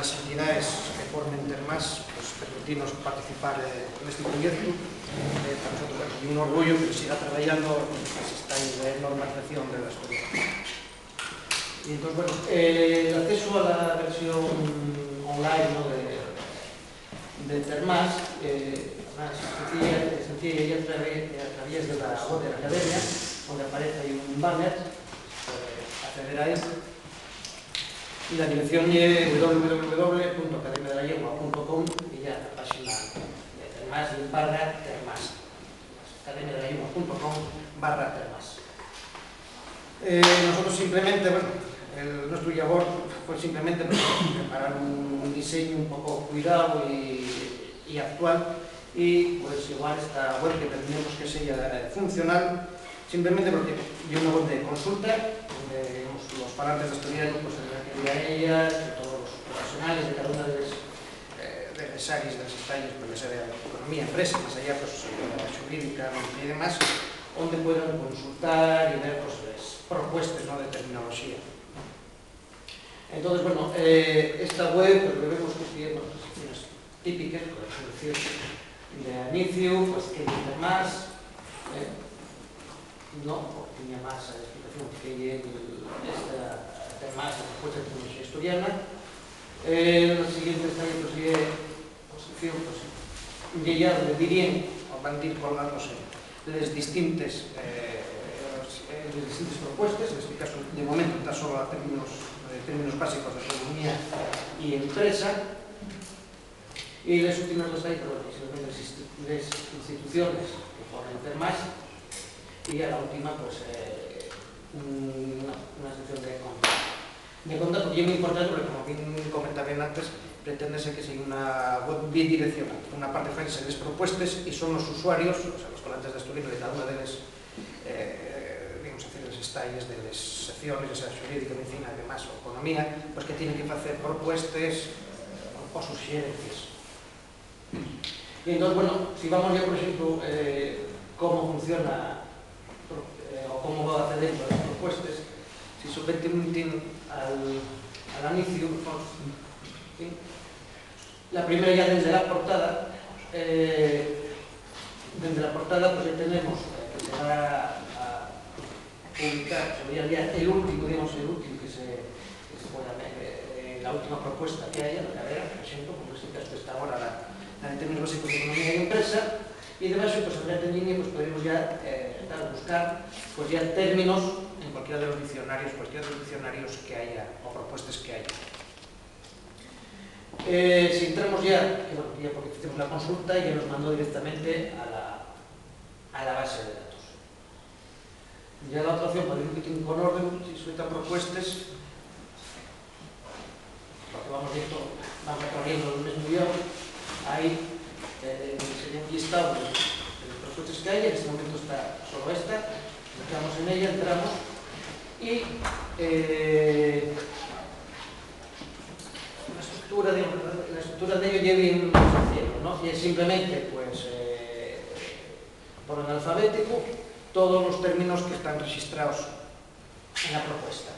las entidades que formen Termas, pues permitirnos participar en este proyecto. Para nosotros es un orgullo que siga trabajando en esta normalización de las cosas. Y entonces, bueno, el acceso a la versión online, ¿no?, de Termas, más sencilla y a través de la web de la academia, donde aparece ahí un banner, acceder a él. Y la dirección es www.academiadelayegua.com y ya la página de Termas y /Termas. academiadelayegua.com/Termas. Nosotros simplemente, bueno, nuestro labor fue simplemente preparar un diseño un poco cuidado y actual, y pues igual esta web que pretendemos que sea funcional, simplemente porque hay una web de consulta, donde los parlantes de estudiantes, pues tendrán que ir a ellas, todos los profesionales de cada una de las áreas, de las estallas, pues ya sea de economía, empresa, más allá, pues la jurídica y demás, donde puedan consultar y ver pues, las propuestas, ¿no?, de terminología. Entonces, bueno, esta web, pues vemos que tiene las secciones típicas, por decir, de inicio, pues que hay más, no, porque tenía más explicación que hay esta Termas, la propuesta de tecnología asturiana. La siguiente está ahí, pues, posición, pues, ya donde dirían, o van a ir colgándose las distintas propuestas, en este caso, de momento, está solo a términos básicos de economía y empresa, y las últimas dos ahí, pero las instituciones que forman Termas, y a la última, pues, una sección de conta. De conta, porque es muy importante, porque como bien comentaba antes, pretende ser que sea una web bidireccional. Una parte fue las propuestas y son los usuarios, o sea, los parlantes de estudio de cada una de las estalles de las secciones, ya sea jurídica, medicina, además, o economía, pues que tienen que hacer propuestas o sugerencias. Y entonces, bueno, si vamos ya, por ejemplo, cómo funciona o cómo va accediendo a las propuestas, si solamente al inicio, ¿sí? La primera ya desde la portada, pues ya tenemos que se va a publicar, sería ya el último, digamos, que se pueda ver, la última propuesta que haya, la carrera, por ejemplo, como es el caso de esta ahora, la de términos básicos de economía y empresa, y debajo, pues en línea, pues podemos ya buscar pues ya términos en cualquiera de los diccionarios, que haya, o propuestas que haya. Si entramos ya, que bueno, ya porque hicimos la consulta, ya nos mandó directamente a la base de datos. Ya la otra opción, para ir un poquitín con orden, si suelta propuestas, porque vamos recorriendo el mismo guión, ahí sería un listado de las propuestas que hay. En este momento está solo esta, entramos en ella, y la estructura de ello lleva bien sencillo, ¿no? Y es simplemente, pues, por orden alfabético, todos los términos que están registrados en la propuesta.